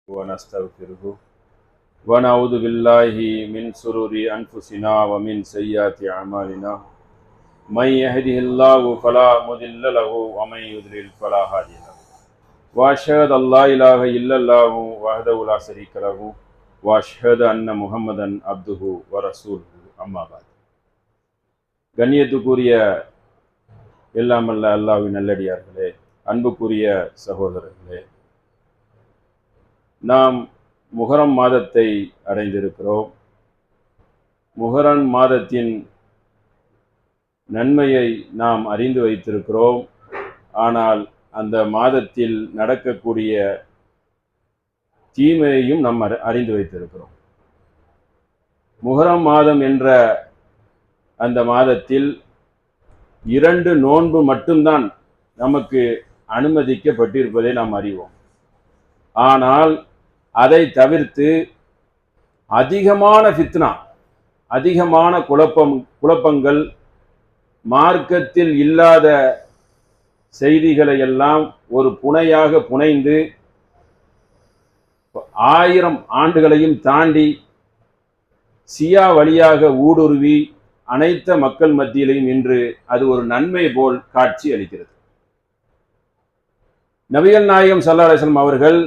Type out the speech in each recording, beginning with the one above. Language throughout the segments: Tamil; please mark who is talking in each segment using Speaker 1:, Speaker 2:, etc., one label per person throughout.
Speaker 1: ونستغفره ونعوذ بالله من شرور أنفسنا ومن سيئات أعمالنا من يهده الله فلا مضل له ومن يضلل فلا هادي له وأشهد أن لا إله إلا الله وحده لا شريك له وأشهد أن محمدا عبده ورسوله أما بعد கண்ணியத்துக்குரிய எல்லாமல்ல அல்லாஹ்வின் நல்லடியார்களே, அன்புக்குரிய சகோதரர்களே, நாம் முஹர்ரம் மாதத்தை அடைந்திருக்கிறோம். முஹர்ரம் மாதத்தின் நன்மையை நாம் அறிந்து வைத்திருக்கிறோம். ஆனால் அந்த மாதத்தில் நடக்கக்கூடிய தீமையையும் நாம் அறிந்து வைத்திருக்கிறோம். முஹர்ரம் மாதம் என்ற அந்த மாதத்தில் 2 நோன்பு மட்டும்தான் நமக்கு அனுமதிக்கப்பட்டிருப்பதை நாம் அறிவோம். ஆனால் அதை தவிர்த்து அதிகமான ஃபித்னா, அதிகமான குழப்பங்கள், மார்க்கத்தில் இல்லாத செய்திகளை எல்லாம் ஒரு புனையாக புனைந்து 1000 ஆண்டுகளையும் தாண்டி சியா வழியாக ஊடுருவி அனைத்து மக்கள் மத்தியிலையும் இன்று அது ஒரு நன்மை போல் காட்சி அளிக்கிறது. நபிகள் நாயகம் ஸல்லல்லாஹு அலைஹி வஸல்லம் அவர்கள்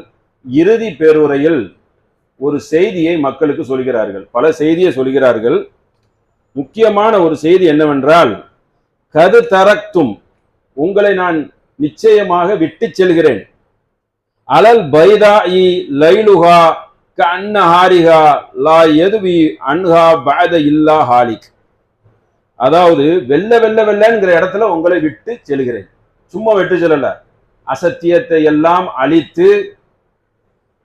Speaker 1: இறுதி பேருரையில் ஒரு செய்தியை மக்களுக்கு சொல்கிறார்கள். பல செய்தியை சொல்கிறார்கள். முக்கியமான ஒரு செய்தி என்னவென்றால், கது தரக்தும், உங்களை நான் நிச்சயமாக விட்டு செல்கிறேன். அலல் பைதாஇ லைலுஹா கஅன்னஹாரிஹா லா யதுவி அன்ஹா பஅத இல்லா ஹாலிக். அதாவது வெள்ள வெள்ள வெள்ளங்கிற இடத்துல உங்களை விட்டு செல்கிறேன். சும்மா விட்டு செல்லல, அசத்தியத்தை எல்லாம் அழித்து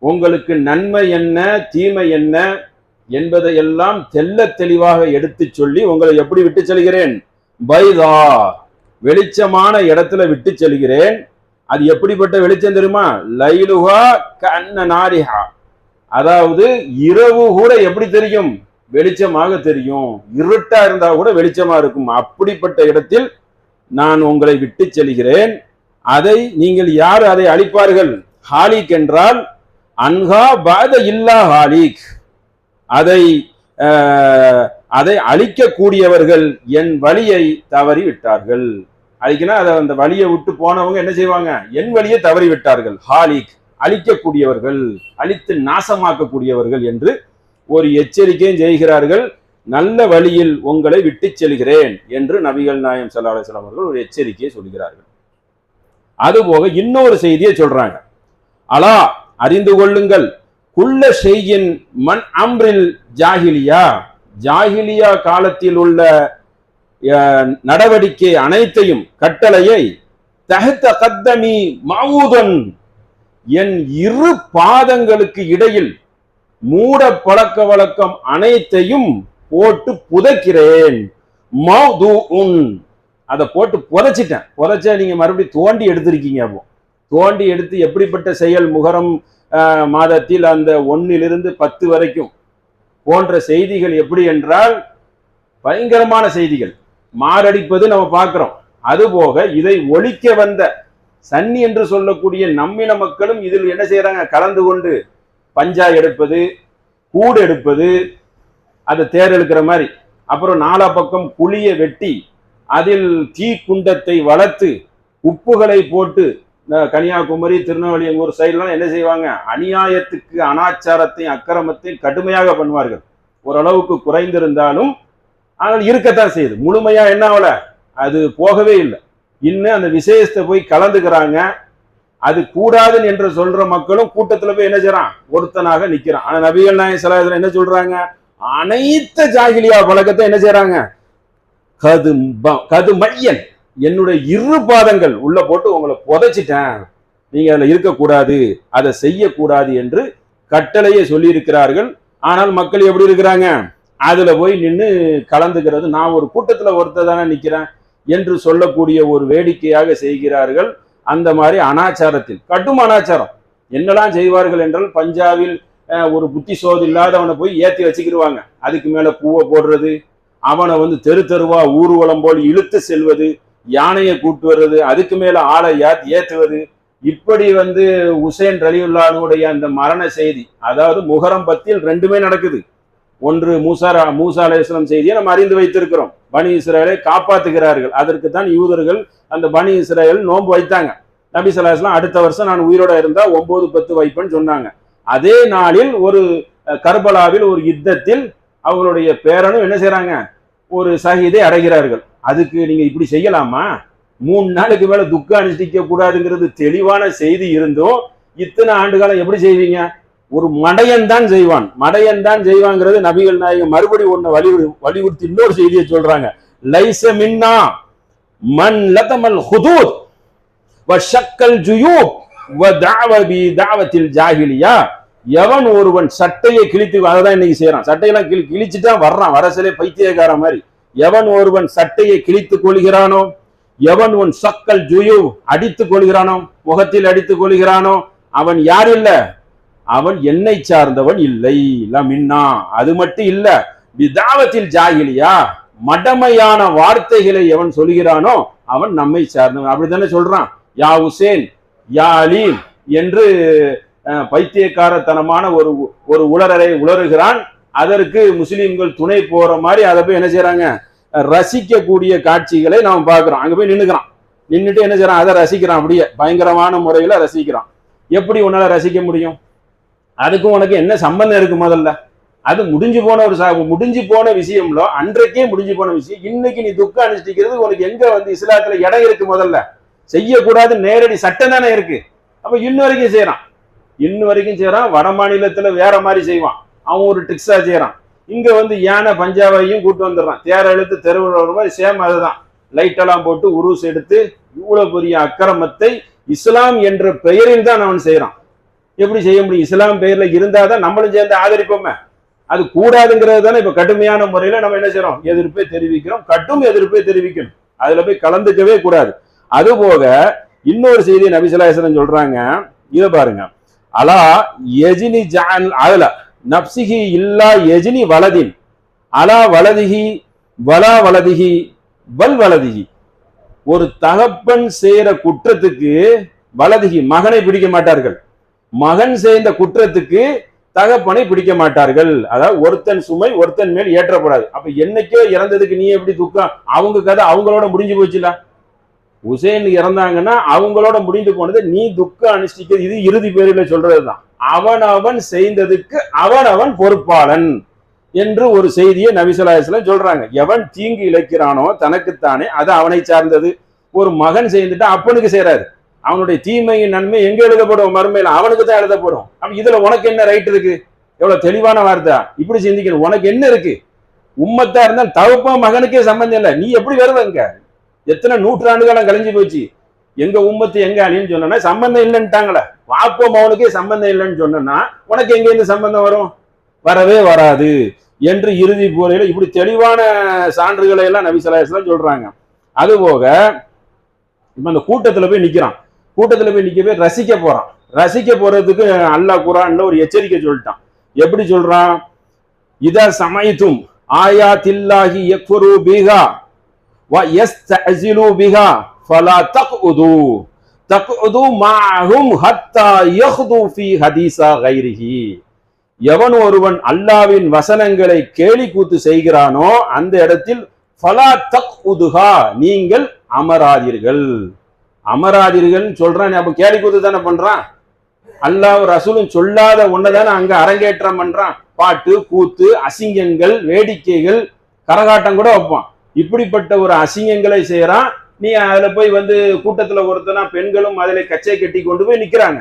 Speaker 1: உங்களுக்கு நன்மை என்ன தீமை என்ன என்பதையெல்லாம் தெல்ல தெளிவாக எடுத்து சொல்லி உங்களை எப்படி விட்டு செல்கிறேன்? பைதா, வெளிச்சமான இடத்துல விட்டு செல்கிறேன். அது எப்படிப்பட்ட வெளிச்சம் தெரியுமா? லைலுஹா கஅன்ன நாரிஹா, அதாவது இரவு கூட எப்படி தெரியும்? வெளிச்சமாக தெரியும். இருட்டா இருந்தா கூட வெளிச்சமா இருக்கும். அப்படிப்பட்ட இடத்தில் நான் உங்களை விட்டு செல்கிறேன். அதை நீங்கள் யார் அதை அழிப்பார்கள்? ஹாலிக் என்றால் அன்ஹா பாத இல்லா ஹாலிக், அதை அழிக்கக்கூடியவர்கள் என் வழியை தவறி விட்டார்கள். அழிக்கனா அதை அந்த வழியை விட்டு போனவங்க என்ன செய்வாங்க? என் வழியை தவறி விட்டார்கள். ஹாலிக், அழிக்கக்கூடியவர்கள், அழித்து நாசமாக்கக்கூடியவர்கள் என்று ஒரு எச்சரிக்கையும் செய்கிறார்கள். நல்ல வழியில் உங்களை விட்டு செல்கிறேன் என்று நபிகள் நாயகம் ஸல்லல்லாஹு அலைஹி வஸல்லம் அவர்கள் ஒரு எச்சரிக்கையை சொல்கிறார்கள். அதுபோக இன்னொரு செய்தியை சொல்றாங்க. அலா, அறிந்து கொள்ளுங்கள், குல்ல ஷையின் மன் அம்ரில் ஜாஹிலியா, ஜாஹிலியா காலத்தில் உள்ள நடவடிக்கை அனைத்தையும், கட்டளையை, தஹ்த கத்தமி மவுதன், என் 2 பாதங்களுக்கு இடையில் மூட பழக்க வழக்கம் அனைத்தையும் போட்டு புதைக்கிறேன். மௌதுஉன், அதை போட்டு புதைச்சிட்டேன். புதைச்சா நீங்க மறுபடியும் தோண்டி எடுத்திருக்கீங்க. அப்போ தோண்டி எடுத்து எப்படிப்பட்ட செயல்? முஹர்ரம் மாதத்தில் அந்த 1 to 10 வரைக்கும் போன்ற செய்திகள் எப்படி என்றால் பயங்கரமான செய்திகள், மாரடிப்பது நம்ம பார்க்கிறோம். அதுபோக இதை ஒழிக்க வந்த சன்னி என்று சொல்லக்கூடிய நம்மின மக்களும் இதில் என்ன செய்யறாங்க? கலந்து கொண்டு பஞ்சா எடுப்பது, கூடு எடுப்பது, அதை தேர் எடுக்கிற மாதிரி, அப்புறம் 4 பக்கம் குழிய வெட்டி அதில் தீ குண்டத்தை வளர்த்து உப்புகளை போட்டு, கன்னியாகுமரி திருநெல்வேலி எங்க ஒரு சைட்லாம் என்ன செய்வாங்க? அநியாயத்துக்கு அனாச்சாரத்தையும் அக்கிரமத்தையும் கடுமையாக பண்ணுவார்கள். ஓரளவுக்கு குறைந்திருந்தாலும் ஆனால் இருக்கத்தான் செய்யுது. முழுமையா என்ன ஆகல, அது போகவே இல்லை. இன்னும் அந்த விசேஷத்தை போய் கலந்துக்கிறாங்க. அது கூடாதுன்னு என்று சொல்ற மக்களும் கூட்டத்துல போய் என்ன செய்யறான்? ஒருத்தனாக நிக்கிறான். ஆனா நபிகள் நாயகம் ஸல்லல்லாஹு அலைஹி வஸல்லம் என்ன சொல்றாங்க? அனைத்து ஜாஹிலியா பழக்கத்தை என்ன செய்யறாங்க? கது மையன், என்னுடைய 2 பாதங்கள் உள்ள போட்டு உங்களை புதைச்சிட்டேன், நீங்க அதுல இருக்கக்கூடாது, அதை செய்யக்கூடாது என்று கட்டளையை சொல்லி இருக்கிறார்கள். ஆனால் மக்கள் எப்படி இருக்கிறாங்க? அதுல போய் நின்று கலந்துக்கிறது, நான் ஒரு கூட்டத்துல ஒருத்தர் தானே நிக்கிறேன் என்று சொல்லக்கூடிய ஒரு வேடிக்கையாக செய்கிறார்கள். அந்த மாதிரி அனாச்சாரத்தில், கடும் அனாச்சாரம் என்னெல்லாம் செய்வார்கள் என்றால், பஞ்சாபில் ஒரு புத்தி சோது இல்லாதவனை போய் ஏற்றி வச்சுக்கிடுவாங்க. அதுக்கு மேல பூவை போடுறது, அவனை தெரு தெருவா ஊர்வலம் போல் இழுத்து செல்வது, யானையை கூட்டு வர்றது, அதுக்கு மேல ஆளை ஏற்றுவது, இப்படி வந்து உசேன் ரலியுல்லாஹுடைய அந்த மரண செய்தி, அதாவது முஹரம் 10 ரெண்டுமே நடக்குது. ஒன்று மூசா அலைஹிஸ்ஸலாம் செய்தியை நம்ம அறிந்து வைத்திருக்கிறோம். பனி இஸ்ரவேலை காப்பாத்துகிறார்கள். அதற்கு தான் யூதர்கள் அந்த பனி இஸ்ரவேல் நோன்பு வைத்தாங்க. நபி ஸல்லல்லாஹு அலைஹி வஸல்லம் அடுத்த வருஷம் நான் உயிரோட இருந்தா 9-10 வைப்பேன்னு சொன்னாங்க. அதே நாளில் ஒரு கர்பலாவில் ஒரு யுத்தத்தில் அவங்களுடைய பேரனும் என்ன செய்யறாங்க, ஒரு ஷஹீதை அடைகிறார்கள். அதுக்கு நீங்க இப்படி செய்யலாமா? 3 நாளுக்கு மேல துக்கம் அனுஷ்டிக்க கூடாதுங்கிறது தெளிவான செய்தி இருந்தும் இத்தனை ஆண்டு காலம் எப்படி செய்வீங்க? ஒரு மடையன் தான் செய்வான், மடையன் தான் செய்வாங்கிறது நபிகள் நாயகம் மறுபடி ஒண்ணு வலியுறுத்தி இன்னொரு செய்தியை சொல்றாங்க. லைஸ மின்னா மன் லதமல் ஹுதூத் வ ஷக்கல் ஜுயூப் வ தஅவ பி தஅவத்தில் ஜாஹிலியா. எவன் ஒருவன் சட்டையை கிழித்து, அதான் இன்னைக்கு செய்யறான், சட்டையெல்லாம் கிழிச்சுட்டா வர்றான் வரசலே பைத்தியக்கார மாதிரி. எவன் ஒருவன் சட்டையை கிழித்துக் கொள்கிறானோ, எவன் ஒன் சக்கல் ஜுயூ அடித்துக் கொள்கிறானோ, முகத்தில் அடித்துக் கொள்கிறானோ, அவன் யார் இல்ல, அவன் என்னை சார்ந்தவன் இல்லை. மின்னா அது மட்டும் இல்ல, விதாவத்தில் ஜாகிலியா, மடமையான வார்த்தைகளை எவன் சொல்கிறானோ அவன் நம்மை சார்ந்தவன். அப்படித்தானே சொல்றான். யா உசேன் யா அலி என்று பைத்தியக்காரத்தனமான ஒரு உளறரை உளறுகிறான். அதற்கு முஸ்லிம்கள் துணை போற மாதிரி அதை போய் என்ன செய்யறாங்க, ரசிக்கக்கூடிய காட்சிகளை நாம் பார்க்கிறோம். அங்க போய் நின்றுட்டு என்ன செய்யறான், அதை ரசிக்கிறான். அப்படியே பயங்கரமான முறையில ரசிக்கிறான். எப்படி உன்னால ரசிக்க முடியும்? அதுக்கும் உனக்கு என்ன சம்பந்தம் இருக்கு? முதல்ல அது முடிஞ்சு போன விஷயம்ல, அன்றைக்கே முடிஞ்சு போன விஷயம். இன்னைக்கு நீ துக்கம் அனுஷ்டிக்கிறது உனக்கு எங்க வந்து இஸ்லாத்துல இடம் இருக்கு? முதல்ல செய்யக்கூடாது நேரடி சட்டம் தானே இருக்கு. அப்ப இன்னும் வரைக்கும் செய்யறான். வட மாநிலத்துல வேற மாதிரி செய்வான், அவன் ஒரு ட்ரிக்ஸா செய்யறான். இங்க வந்து யானை பஞ்சாபையும் கூட்டு வந்துடுறான், தேர எழுத்து தெருவில் வர மாதிரி சேம். அதுதான் லைட்டெல்லாம் போட்டு உருஸ் எடுத்து இவ்வளவு பெரிய அக்கிரமத்தை இஸ்லாம் என்ற பெயரில் தான் அவன் செய்யறான். எப்படி செய்ய முடியும்? இஸ்லாம் பெயர்ல இருந்தாதான் நம்மளும் சேர்ந்து ஆதரிப்போமே. அது கூடாதுங்கிறது தானே இப்ப கடுமையான முறையில நம்ம என்ன செய்யறோம், எதிர்ப்பை தெரிவிக்கிறோம். கட்டும் எதிர்ப்பை தெரிவிக்கணும், அதுல போய் கலந்துக்கவே கூடாது. அது போக இன்னொரு செய்தியை நபி ஸல்லல்லாஹு அலைஹி வஸல்லம் சொல்றாங்க. இத பாருங்க, அலா யஜ்னி ஜஅல் அலா நப்சிஹி இல்லா யஜ்னி வலதின் அலா வலதிஹி வலா வலதிஹி வல் வலதிஹி. ஒரு தகப்பன் செய்யற குற்றத்துக்கு வலதிஹி மகனை பிடிக்க மாட்டார்கள், மகன் செய்த குற்றத்துக்கு தகப்பனை பிடிக்க மாட்டார்கள். அதாவது ஒருத்தன் சுமை ஒருத்தன் மேல் ஏற்றப்படாது. அப்ப என்னைக்கோ இறந்ததுக்கு நீ எப்படி துக்கம்? அவங்க கதை அவங்களோட முடிஞ்சு போச்சுல. உசேன் இறந்தாங்கன்னா அவங்களோட முடிந்து போனது, நீ துக்கம் அனுஷ்டிக்கிறது. இது இறுதி பேரில சொல்றதுதான். அவன் செய்ததுக்கு அவன் பொறுப்பாளன் என்று ஒரு செய்தியை நபி ஸல்லல்லாஹு அலைஹி வஸல்லம் சொல்றாங்க. எவன் தீங்கு இழைக்கிறானோ தனக்குத்தானே, அது அவனை சார்ந்தது. ஒரு மகன் செய்துட்டா அப்பனுக்கு செய்யறாரு, அவனுடைய தீமையின் நன்மை எங்க எழுதப்படும்? மறுமையில அவனுக்கு தான் எழுதப்படும். அப்ப இதுல உனக்கு என்ன ரைட் இருக்கு? எவ்வளவு தெளிவான வார்த்தை. இப்படி சிந்திக்கணும். உனக்கு என்ன இருக்கு? உம்மத்தா இருந்தால் தகப்ப மகனுக்கே சம்பந்தம் இல்லை, நீ எப்படி வருவங்க? எத்தனை நூற்றாண்டு காலம் கழிஞ்சு போச்சு. எங்க உம்மத்து எங்க அழின்னு சொன்னா சம்பந்தம் இல்லைன்னுட்டாங்களே. வாப்போ மகனுக்கே சம்பந்தம் இல்லைன்னு சொன்னா உனக்கு எங்க இருந்து சம்பந்தம் வரும்? வரவே வராது என்று இறுதி போரையில இப்படி தெளிவான சான்றுகளை எல்லாம் நபி ஸல்லல்லாஹு அலைஹி வஸல்லம் சொல்றாங்க. அதுபோக இப்ப அந்த கூட்டத்துல போய் நிக்கிறான், கூட்டத்துல போய் நிக்க போய் ரசிக்க போறதுக்கு அல்லாஹ் குர்ஆன்ல ஒரு எச்சரிக்கை சொல்லிட்டான். எப்படி சொல்றான்? இதா சமைத்தும் ஆயாத்தில்லாஹி யக்ஃபுரு பிஹா வ யஸ்தஅஸிலு பிஹா ஃபலா தக்உது மஅஹும் ஹத்தா யஹ்து ஃபீ ஹதீஸா கைரிஹி. எவன் ஒருவன் அல்லாஹ்வின் வசனங்களை கேலி கூத்து செய்கிறானோ அந்த இடத்தில் ஃபலா தக்உதுஹா, நீங்கள் அமராதீர்கள் சொல்றான். அப்ப கேலி கூத்து தானே பண்றான். அல்லாஹ் ரசூலும் சொல்லாத ஒன்னதானே அங்க அரங்கேற்றம் பண்றான். பாட்டு கூத்து அசிங்கங்கள் வேடிக்கைகள் கரகாட்டம் கூட வைப்பான். இப்படிப்பட்ட ஒரு அசிங்கங்களை செய்யறான். நீ அதுல போய் வந்து கூட்டத்துல ஒருத்தனா பெண்களும் அதுல கச்சை கட்டி கொண்டு போய் நிக்கிறாங்க.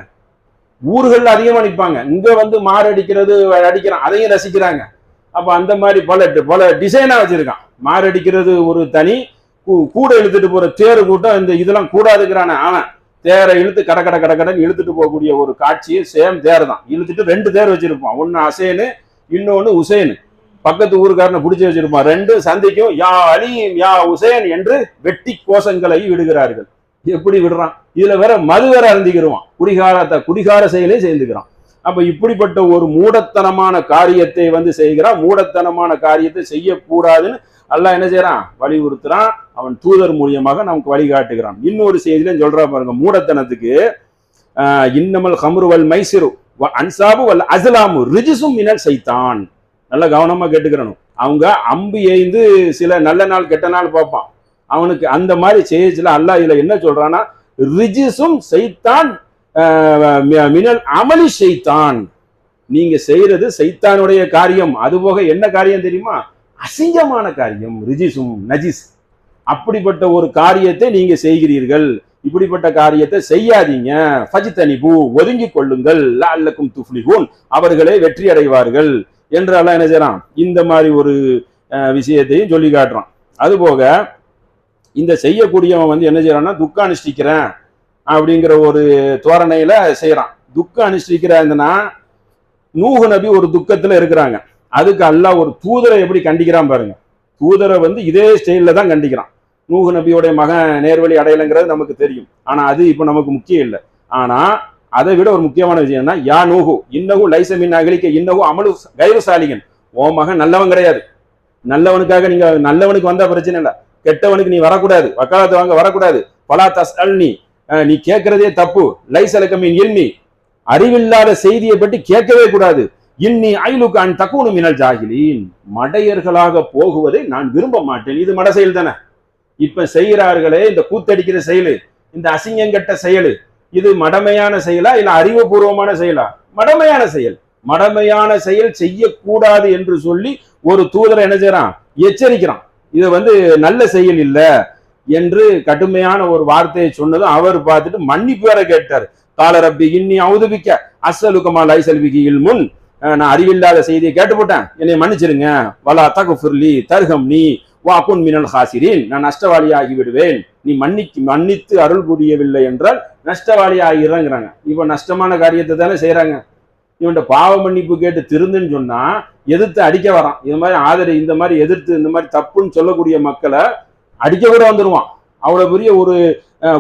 Speaker 1: ஊர்கள் அதிகமா நிற்பாங்க, இங்க வந்து மாரடிக்கிறது அடிக்கிறான், அதையும் ரசிக்கிறாங்க. அப்ப அந்த மாதிரி பல டிசைனா வச்சிருக்கான். மாரடிக்கிறது ஒரு தனி, கூட இழுத்துட்டு போற தேர் கூட்டம் இந்த இதெல்லாம் கூடாதுங்கிறான. அவன் தேரை இழுத்து கடன்னு இழுத்துட்டு போகக்கூடிய ஒரு காட்சியை சேம் தேர் தான் இழுத்துட்டு 2 தேர் வச்சிருப்பான். ஒன்னு அசேனு, இன்னொன்னு உசேனு. பக்கத்து ஊருக்காரனை பிடிச்சி வச்சிருப்பான். 2 சந்திக்கும் யா அலீம் யா உசேன் என்று வெட்டி கோஷங்களை விடுகிறார்கள். எப்படி விடுறான்? இதுல வேற மது வேற அருந்திக்கிறவான், குடிகார செயலை செய்துக்கிறான். அப்ப இப்படிப்பட்ட ஒரு மூடத்தனமான காரியத்தை வந்து செய்கிறான். மூடத்தனமான காரியத்தை செய்யக்கூடாதுன்னு அல்லாஹ் என்ன செய்யறான்? வலியுறுத்துறான். அவன் தூதர் மூலியமாக நமக்கு வழிகாட்டுகிறான். இன்னொரு செய்தியில சொல்றா பாருங்க, மூடத்தனத்துக்கு இன்னமல் ஹம்ரு வல் மைசிரு அன்சாபு வல் அஸ்லாமு ரிஜிசும் மினல் சைத்தான். நல்ல கவனமா கேட்டுக்கிறணும். அவங்க அம்பு எய்ந்து சில நல்ல நாள் கெட்ட நாள் பார்ப்பான். அவனுக்கு அந்த மாதிரி சேஜ்ல அல்லாஹ் இதுல என்ன சொல்றான்னா, ரிஜிசும் சைத்தான் மினல் அமலி சைத்தான், நீங்க செய்யறது சைத்தானுடைய காரியம். அதுபோக என்ன காரியம் தெரியுமா? அசிங்கமான காரியம். ரிஜிசும் நஜிஸ், அப்படிப்பட்ட ஒரு காரியத்தை நீங்க செய்கிறீர்கள். இப்படிப்பட்ட காரியத்தை செய்யாதீங்க. ஃபஜ்தனிபு, ஒதுங்கி கொள்ளுங்கள். லஅல்லக்கும் துஃப்லிஹூன், அவர்களே வெற்றி அடைவார்கள் என்று அல்லாஹ் என்ன செய்யறான், இந்த மாதிரி ஒரு விஷயத்தையும் சொல்லி காட்டுறான். அதுபோக இந்த செய்யக்கூடியவன் வந்து என்ன செய்யறான்னா, துக்கம் அனுஷ்டிக்கிறேன் அப்படிங்கிற ஒரு தோரணையில செய்யறான். துக்கம் அனுஷ்டிக்கிறாங்கன்னா, நூஹ் நபி ஒரு துக்கத்துல இருக்கிறாங்க. அதுக்கு அல்லாஹ் ஒரு தூதரை எப்படி கண்டிக்கிறான் பாருங்க. தூதரை வந்து இதே ஸ்டைல்ல தான் கண்டிக்கிறான். நூஹ் நபியோடைய மகன் நேர்வழி அடையலைங்கிறது நமக்கு தெரியும். ஆனா அது இப்ப நமக்கு முக்கியம் இல்லை. ஆனா அதை விட ஒரு முக்கியமான விஷயம்னா, யா நூஹு இன்னஹு லைஸ மின் அஹ்லிக இன்னஹு அமலு கைரு சாலிஹின், ஓ மகன் நல்லவன் கிடையாது. நல்லவனுக்காக நீங்க நல்லவனுக்கு வந்தா பிரச்சனை இல்லை, கெட்டவனுக்கு நீ வரக்கூடாது, வக்காலத்து வாங்க வரக்கூடாது. பலா தஸ்அல்னி, நீ கேட்கறதே தப்பு. லைஸ லக மின் இல்மி, அறிவில்லாத செய்தியை பற்றி கேட்கவே கூடாது. இன்னி ஐலுக்கு அன் தக்கூனு மினல் ஜாஹிலீன், மடையர்களாக போகுவதை நான் விரும்ப மாட்டேன். இது மட செயல் தானே. இப்ப செய்கிறார்களே இந்த கூத்தடிக்கிற செயலு, இந்த அசிங்கங்கட்ட செயலு, இது மடமையான செயலா இல்ல அறிவுபூர்வமான செயலா? மடமையான செயல். மடமையான செயல் செய்யக்கூடாது என்று சொல்லி ஒரு தூதரை என்ன செய்யறான், எச்சரிக்கிறான். இது வந்து நல்ல செயல் இல்ல என்று கடுமையான ஒரு வார்த்தையை சொன்னதும் அவர் பார்த்துட்டு மன்னிப்பு வேற கேட்டார். கால ரப்பி இன்னி அவுதுபிக்க அஸ்ஸலுகமா லைஸல் பிகி இல்முன், நான் அறிவில்லாத செய்தியை கேட்டு போட்டேன், என்னை மன்னிச்சிருங்க. வலா தகுஃபிர்லி தர்ஹம்னி வாகுன் மினல் ஹாசிரின், நான் நஷ்டவாளி ஆகி விடுவேன், நீ மன்னித்து அருள் புரியவில்லை என்றால் நஷ்டவாளி ஆகிறாங்கிறாங்க. இப்ப நஷ்டமான காரியத்தை தானே செய்யறாங்க. இவன் பாவ மன்னிப்பு கேட்டு திருந்துன்னு சொன்னா எதிர்த்து அடிக்க வரான். இது மாதிரி இந்த மாதிரி எதிர்த்து இந்த மாதிரி தப்புன்னு சொல்லக்கூடிய மக்களை அடிக்க கூட வந்துருவான். அவ்வளவு பெரிய ஒரு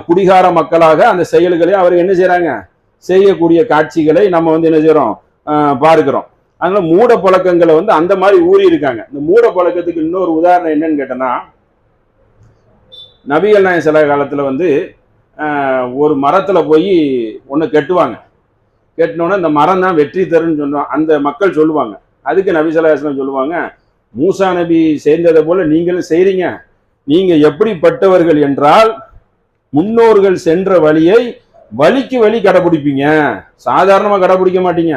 Speaker 1: குடிகார மக்களாக அந்த செயல்களை அவர் என்ன செய்யறாங்க, செய்யக்கூடிய காட்சிகளை நம்ம வந்து என்ன செய்யறோம், பார்க்கிறோம். அதனால மூட பழக்கங்களை வந்து அந்த மாதிரி ஊறி இருக்காங்க. இந்த மூட பழக்கத்துக்கு இன்னொரு உதாரணம் என்னன்னு கேட்டோன்னா, நபிகள் நாயகம் சில காலத்துல வந்து ஒரு மரத்துல போய் ஒன்று கெட்டுவாங்க. கெட்டினோன்னா இந்த மரம் தான் வெற்றி தருன்னு சொன்னோம் அந்த மக்கள் சொல்லுவாங்க. அதுக்கு நபி ஸல்லல்லாஹு அலைஹி வஸல்லம் சொல்லுவாங்க, மூசா நபி சேர்ந்ததை போல நீங்களும் செய்றீங்க. நீங்க எப்படிப்பட்டவர்கள் என்றால், முன்னோர்கள் சென்ற வழியை வலிக்கு வலி கடைபிடிப்பீங்க. சாதாரணமா கடைபிடிக்க மாட்டீங்க,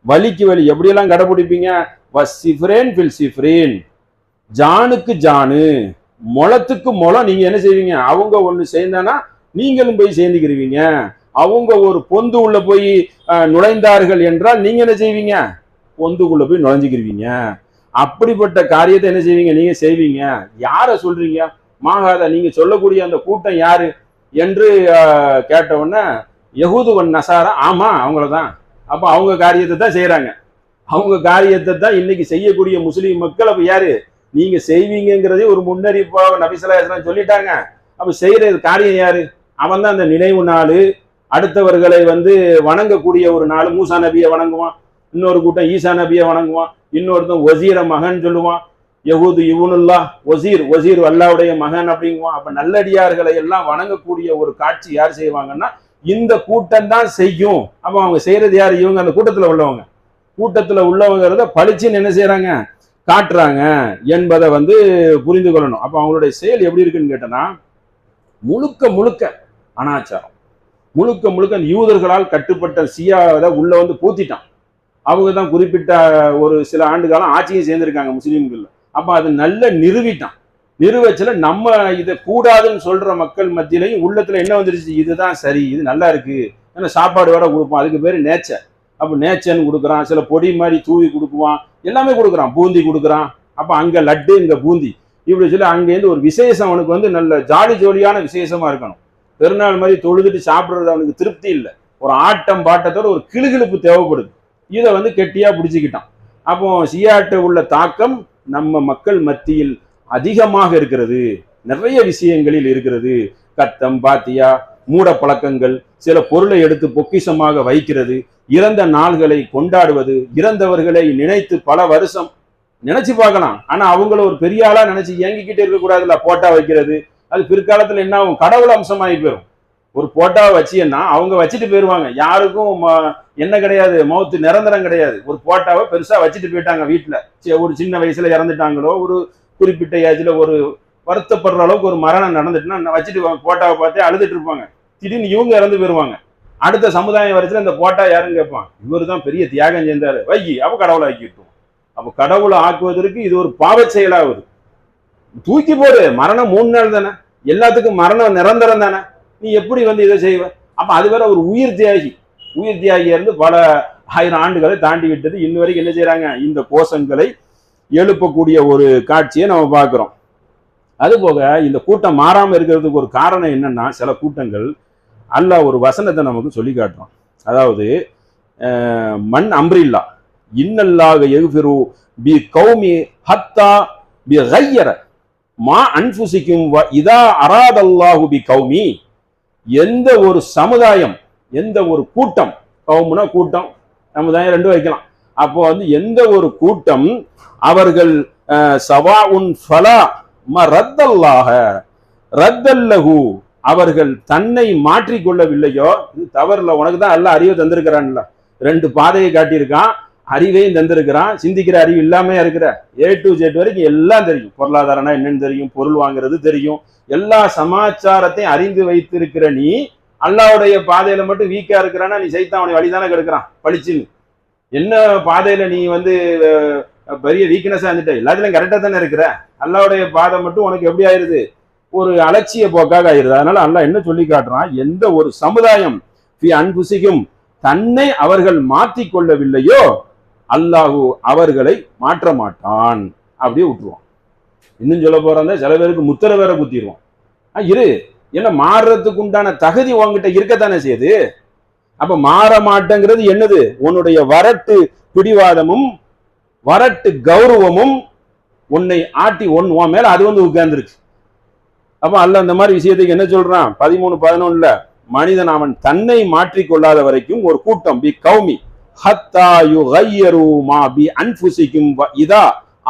Speaker 1: வலிக்கு வலி. எப்படியெல்லாம் கடைபிடிப்பீங்க? வசிஃப்ரேன் ஃபில் சிஃப்ரேன், ஜானுக்கு ஜானு, முளத்துக்கு முளம். நீங்க என்ன செய்வீங்க, அவங்க ஒண்ணு சேர்ந்தானா நீங்களும் போய் சேர்ந்துக்கிருவீங்க. அவங்க ஒரு பொந்து உள்ள போய் நுழைந்தார்கள் என்றால் நீங்க என்ன செய்வீங்க, பொந்துக்குள்ள போய் நுழைஞ்சுக்கிருவீங்க. அப்படிப்பட்ட காரியத்தை என்ன செய்வீங்க, நீங்க செய்வீங்க. யார சொல்றீங்க? மாகாத, நீங்க சொல்லக்கூடிய அந்த கூட்டம் யாரு என்று கேட்ட உடனே யஹூது வன் நசாரா, ஆமா அவங்களதான். அப்ப அவங்க காரியத்தை தான் செய்யறாங்க. அவங்க காரியத்தை தான் இன்னைக்கு செய்யக்கூடிய முஸ்லீம் மக்கள். அப்ப யாரு நீங்க செய்வீங்கிறதே ஒரு முன்னறிவிப்பாக நபி ஸல்லல்லாஹு அலைஹி வஸல்லம் சொல்லிட்டாங்க. அப்ப செய்யறது காரியம் யாரு? அவன் தான் அந்த நினைவு நாள், அடுத்தவர்களை வந்து வணங்கக்கூடிய ஒரு நாள். மூசா நபியை வணங்குவான், இன்னொரு கூட்டம் ஈசா நபியை வணங்குவான், இன்னொருத்தன் வசீர மகன் சொல்லுவான். யஹூது இவனுல்லா வசீர் அல்லாவுடைய மகன் அப்படிங்குவான். அப்ப நல்லடியார்களை எல்லாம் வணங்கக்கூடிய ஒரு காட்சி யார் செய்வாங்கன்னா இந்த கூட்டம் தான் செய்யும். அப்ப அவங்க செய்யறது யாரு? இவங்க அந்த கூட்டத்துல உள்ளவங்க. கூட்டத்துல உள்ளவங்கிறத பளிச்சுன்னு என்ன செய்யறாங்க, காட்டுறாங்க என்பதை வந்து புரிந்து கொள்ளணும். அப்ப அவங்களுடைய செயல் எப்படி இருக்குன்னு கேட்டனா, முழுக்க முழுக்க அனாச்சாரம், முழுக்க முழுக்க யூதர்களால் கட்டுப்பட்ட சியாவை உள்ள வந்து பூத்திட்டான். அவங்க தான் குறிப்பிட்ட ஒரு சில ஆண்டு காலம் ஆட்சியும் சேர்ந்திருக்காங்க முஸ்லீம்கள். அப்ப அது நல்ல நிறுவிட்டான். நிறுவச்சல நம்ம இதை கூடாதுன்னு சொல்ற மக்கள் மத்தியிலையும் உள்ளத்துல என்ன வந்துருச்சு, இதுதான் சரி, இது நல்லா இருக்கு. ஏன்னா சாப்பாடு வேற கொடுப்போம், அதுக்கு பேரு நேச்சர். அப்ப நேச்சர்னு கொடுக்குறான், சில பொடி மாதிரி தூவி கொடுக்குவான், எல்லாமே கொடுக்குறான், பூந்தி கொடுக்குறான். அப்ப அங்க லட்டு இங்க பூந்தி இப்படி சொல்லி அங்கேருந்து ஒரு விசேஷம் அவனுக்கு வந்து நல்ல ஜாலி ஜோலியான விசேஷமா இருக்கணும். பெருநாள் மாதிரி தொழுதுட்டு சாப்பிடுறது அவனுக்கு திருப்தி இல்லை. ஒரு ஆட்டம் பாட்டத்தோட ஒரு கிளுகிழுப்பு தேவைப்படுது. இதை வந்து கெட்டியா பிடிச்சிக்கிட்டான். அப்போ சியாட்டு உள்ள தாக்கம் நம்ம மக்கள் மத்தியில் அதிகமாக இருக்கிறது, நிறைய விஷயங்களில் இருக்கிறது. கத்தம் பாத்தியா, மூட பழக்கங்கள், சில பொருளை எடுத்து பொக்கிஷமாக வைக்கிறது, இறந்த நாள்களை கொண்டாடுவது, இறந்தவர்களை நினைத்து பல வருஷம் நினைச்சு பார்க்கலாம். ஆனா அவங்கள ஒரு பெரிய ஆளா நினைச்சு இயங்கிக்கிட்டே இருக்கக்கூடாதுல்ல, போட்டா வைக்கிறது. அது பிற்காலத்துல என்ன ஆகும், கடவுள் அம்சமாகி போயிடும். ஒரு போட்டாவை வச்சியன்னா அவங்க வச்சுட்டு போயிருவாங்க, யாருக்கும் என்ன கிடையாது, மௌத்து நிரந்தரம் கிடையாது. ஒரு போட்டாவை பெருசா வச்சுட்டு போயிட்டாங்க வீட்டுல, ஒரு சின்ன வயசுல இறந்துட்டாங்களோ, ஒரு குறிப்பிட்ட ஏஜ்ல ஒரு வருத்தப்படுற அளவுக்கு ஒரு மரணம் நடந்துட்டுன்னா வச்சுட்டு போட்டாவை பார்த்தே அழுதுட்டு இருப்பாங்க. திடீர்னு இவங்க இறந்து போயிருவாங்க. அடுத்த சமுதாயம் வரைக்கும் இந்த போட்டா யாருன்னு கேட்பான், இவரு தான் பெரிய தியாகம் செஞ்சாரு, வைகி அப்ப கடவுளை ஆக்கிட்டோம். அப்ப கடவுளை ஆக்குவதற்கு இது ஒரு பாவ செயலாகுது. தூக்கி போடு, மரணம் 3 நாள் தானே, எல்லாத்துக்கும் மரணம் நிரந்தரம் தானே, நீ எப்படி இதை செய்வ? அப்ப அது வேற ஒரு உயிர் தியாகியா இருந்து பல 1000 ஆண்டுகளை தாண்டி விட்டது. இன்ன வரைக்கும் என்ன செய்யறாங்க, இந்த கோஷங்களை எழுப்பக்கூடிய ஒரு காட்சியை நம்ம பார்க்கிறோம். அது போக இந்த கூட்டம் மாறாம இருக்கிறதுக்கு ஒரு காரணம் என்னன்னா, சில கூட்டங்கள் அல்லாஹ் ஒரு வசனத்தை நமக்கு சொல்லி காட்டுறோம். அதாவது மண் அம்ரில்லா இன்னல்லாக எஃபிரு பி கௌமி ஹத்தா பி கையர மா அன்ஃபுசிக்கும் இதா அராதல்லாஹு பி கௌமி. எந்த ஒரு சமுதாயம், எந்த ஒரு கூட்டம், கௌமுனா கூட்டம், சமுதாயம் ரெண்டும் வைக்கலாம். அப்போ எந்த ஒரு கூட்டம் அவர்கள் சவாஉன் ஃபலா ம ரத்தல்லாஹ ரத்தல்லஹு, அவர்கள் தன்னை மாற்றிக்கொள்ளவில்லையோ, இது தவறுல, உனக்கு தான் எல்லாம் அறிவை தந்திருக்கிறான்ல, 2 பாதையை காட்டியிருக்கான், அறிவையும் தந்திருக்கிறான், சிந்திக்கிற அறிவு இல்லாம இருக்கிற A to Z வரைக்கும் எல்லாம் தெரியும். பொருளாதாரம்னா என்னன்னு தெரியும், பொருள் வாங்குறது தெரியும், எல்லா சமாச்சாரத்தையும் அறிந்து வைத்திருக்கிற நீ அல்லாஹ்வுடைய பாதையில மட்டும் வீக்கா இருக்கிறான்னா நீ சைத்தான் அவனை வழிதானே கெடுக்கிறான் பழிச்சுன்னு. என்ன பாதையில நீ பெரிய வீக்னஸா இருந்துட்ட, எல்லாத்துலயும் கரெக்டா தானே இருக்கிற, அல்லாஹ்வுடைய பாதை மட்டும் உனக்கு எப்படி ஆயிருது, ஒரு அலட்சிய போக்காக ஆயிருது. அதனால அல்லாஹ் என்ன சொல்லி காட்டுறான், எந்த ஒரு சமுதாயம் அன்புசிக்கும் தன்னை அவர்கள் மாற்றி கொள்ளவில்லையோ அல்லாஹு அவர்களை மாற்ற மாட்டான், அப்படியே விட்டுருவான். இன்னும் சொல்ல போறாங்க, சில பேருக்கு முத்திர வேற குத்திடுவான். இரு, என்ன மாறுறதுக்கு உண்டான தகுதி உங்ககிட்ட இருக்கத்தானே செய்யுது. அப்ப மாற மாட்டேங்கிறது என்னது, உன்னுடைய வரட்டு பிடிவாதமும் வரட்டு கௌரவமும் உன்னை ஆட்டி உன் மேல அது உட்கார்ந்துருக்கு. அப்ப அல்லாஹ் அந்த மாதிரி விஷயத்துக்கு என்ன சொல்றான், 13:11 மனிதன் அவன் தன்னை மாற்றிக்கொள்ளாத வரைக்கும் ஒரு கூட்டம் பி கௌமி ஹத்தா யுகையரு மா பி அன்ஃபுசிக்கும் இதா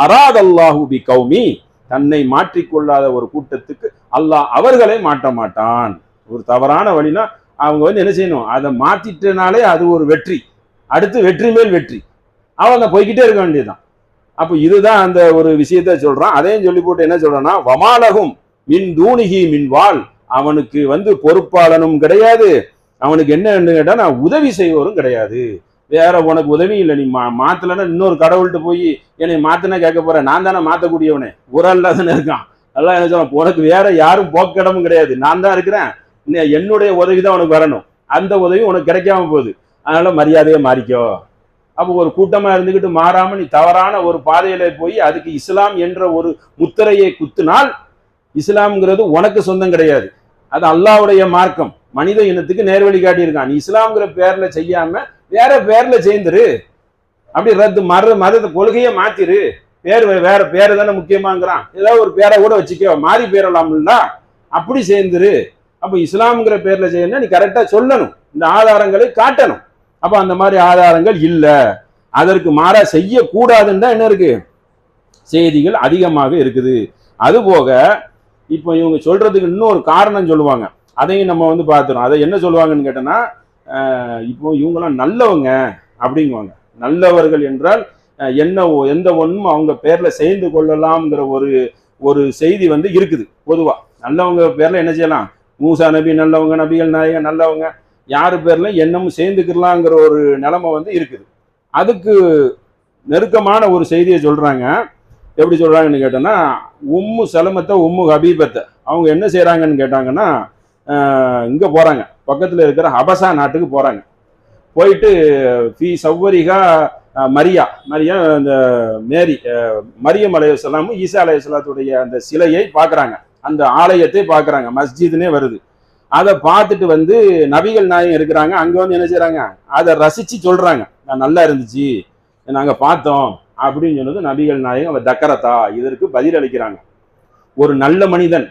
Speaker 1: அராதல்லாஹு பி கௌமி, தன்னை மாற்றிக்கொள்ளாத ஒரு கூட்டத்துக்கு அல்லாஹ் அவர்களை மாற்ற மாட்டான். ஒரு தவறான வழினா அவங்க என்ன செய்யணும், அதை மாத்திட்டனாலே அது ஒரு வெற்றி, அடுத்து வெற்றி மேல் வெற்றி, அவங்க போய்கிட்டே இருக்க வேண்டியதுதான். அப்ப இதுதான் அந்த ஒரு விஷயத்த சொல்றான். அதையும் சொல்லி போட்டு என்ன சொல்றான்னா, வமாலகும் மின் தூணிகி மின் வால், அவனுக்கு பொறுப்பாளனும் கிடையாது, அவனுக்கு என்ன கேட்டா நான் உதவி செய்வோரும் கிடையாது. வேற உனக்கு உதவி இல்லை, நீ மாத்தலன்னா இன்னொரு கடவுள்கிட்ட போய் என்னை மாத்தினா கேட்க போறேன், நான் தானே மாத்தக்கூடியவனே, ஒரு ஆள் தானே இருக்கான். அதெல்லாம் என்ன சொல்ல, உனக்கு வேற யாரும் போக்கிடமும் கிடையாது, நான் தான் இருக்கிறேன், என்னுடைய உதவி தான் உனக்கு வரணும், அந்த உதவி உனக்கு கிடைக்காம போகுது, அதனால மரியாதையை மாறிக்கோ. அப்போ ஒரு கூட்டமா இருந்துகிட்டு மாறாம நீ தவறான ஒரு பாதையில போய் அதுக்கு இஸ்லாம் என்ற ஒரு முத்திரையை குத்தினால், இஸ்லாம்ங்கிறது உனக்கு சொந்தம் கிடையாது, அது அல்லாஹ்வுடைய மார்க்கம், மனித இனத்துக்கு நேர்வழி காட்டியிருக்கான். நீ இஸ்லாம்ங்கிற பேர்ல செய்யாம வேற பேர்ல சேர்ந்துரு, அப்படி ரத்து மத கொள்கையை மாத்திரு, பேர் வேற பேரு தானே முக்கியமாங்கிறான், ஏதாவது ஒரு பேரை கூட வச்சுக்கோ, மாறி பேரலாம்ல, அப்படி சேர்ந்துரு. அப்ப இஸ்லாம்ங்கிற பேர்ல செய்யணும், நீ கரெக்டா சொல்லணும், இந்த ஆதாரங்களை காட்டணும். அப்ப அந்த மாதிரி ஆதாரங்கள் இல்ல, அதற்கு மாறா செய்யக்கூடாதுன்னு தான் என்ன இருக்கு, செய்திகள் அதிகமாக இருக்குது. அது போக இப்ப இவங்க சொல்றதுக்கு இன்னொரு காரணம் சொல்லுவாங்க, அதையும் நம்ம பார்த்துறோம். அதை என்ன சொல்லுவாங்கன்னு கேட்டோம்னா, இப்போ இவங்கெல்லாம் நல்லவங்க அப்படிங்குவாங்க. நல்லவர்கள் என்றால் என்ன, எந்த ஒன்றும் அவங்க பேர்ல சேர்ந்து கொள்ளலாம்ங்கிற ஒரு செய்தி இருக்குது பொதுவா. நல்லவங்க பேர்ல என்ன செய்யலாம், மூசா நபி நல்லவங்க, நபிகள் நாயகன் நல்லவங்க, யாரு பேர்ல என்னமும் சேர்ந்துக்கலாங்கிற ஒரு நிலைமை இருக்குது. அதுக்கு நெருக்கமான ஒரு செய்தியை சொல்றாங்க. எப்படி சொல்றாங்கன்னு கேட்டோம்னா, உம்மு சலமத்தை உம்மு ஹபீபத்தை அவங்க என்ன செய்யறாங்கன்னு கேட்டாங்கன்னா, இங்க போறாங்க, பக்கத்துல இருக்கிற ஹபசா நாட்டுக்கு போறாங்க. போயிட்டு ஃபி சவ்வரிகா மரியா இந்த மேரி மரியம் அலைஹிஸ்ஸலாம் ஈசா அலைஹிஸ்ஸலாத்துடைய அந்த சிலையை பார்க்குறாங்க, அந்த ஆலயத்தை பார்க்குறாங்க, மஸ்ஜித்னே வருது. அதை பார்த்துட்டு நபிகள் நாயகம் இருக்கிறாங்க, அங்க என்ன செய்யறாங்க, அதை ரசிச்சு சொல்றாங்க, நல்லா இருந்துச்சு, நாங்க பார்த்தோம் அப்படின்னு சொன்னது நபிகள் நாயகம் அவர் தக்கரத்தா இதற்கு பதில் அளிக்கிறாங்க. ஒரு நல்ல மனிதன்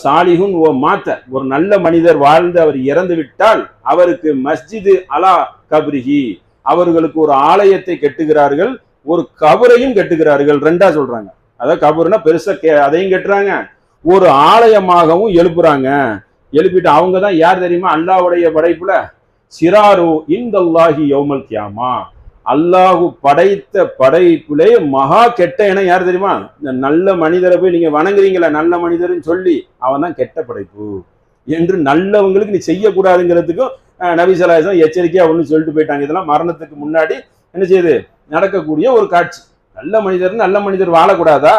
Speaker 1: சாலிஹுன் ஓ மாத்த, ஒரு நல்ல மனிதர் வாழ்ந்து அவர் இறந்து விட்டால் அவருக்கு மஸ்ஜிது அலா கப்ரிஹி, அவர்களுக்கு ஒரு ஆலயத்தை கட்டுகிறார்கள், ஒரு கபரையும் கட்டுகிறார்கள். ரெண்டா சொல்றாங்க, அதாவது கபர்னா பெருசா அதையும் கட்டுறாங்க, ஒரு ஆலயமாகவும் எழுப்புறாங்க. எழுப்பிட்டு அவங்க தான் யார் தெரியுமா? அல்லாஹ்வுடைய படைப்புல சிராரு இந்தல்லாஹி யௌமல் கியாமா, அல்லாஹு படைத்த படைப்புலே மகா கெட்ட இனம் யார் தெரியுமா? இந்த நல்ல மனிதரை போய் நீங்க வணங்குறீங்களா நல்ல மனிதர்னு சொல்லி, அவன் தான் கெட்ட படைப்பு என்று நல்லவங்களுக்கு நீ செய்யக்கூடாதுங்கிறதுக்கும் நபி ஸல்லல்லாஹு அலைஹி வஸல்லம் எச்சரிக்கையா ஒன்று சொல்லிட்டு போயிட்டாங்க. இதெல்லாம் மரணத்துக்கு முன்னாடி என்ன செய்யுது நடக்கக்கூடிய ஒரு காட்சி. நல்ல மனிதர் வாழக்கூடாதா?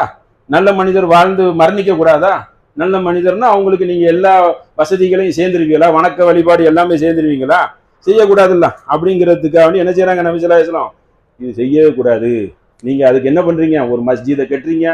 Speaker 1: நல்ல மனிதர் வாழ்ந்து மரணிக்க கூடாதா? நல்ல மனிதர்னா அவங்களுக்கு நீங்க எல்லா வசதிகளையும் சேர்ந்துருவீங்களா? வணக்க வழிபாடு எல்லாமே சேர்ந்துருவீங்களா? செய்யக்கூடாதுல்ல. அப்படிங்கிறதுக்காக என்ன செய்யறாங்க நபி ஸல்லல்லாஹு அலைஹி வஸல்லம்? இது செய்யவே கூடாது. நீங்க அதுக்கு என்ன பண்றீங்க? ஒரு மஸ்ஜிதை கட்டுறீங்க,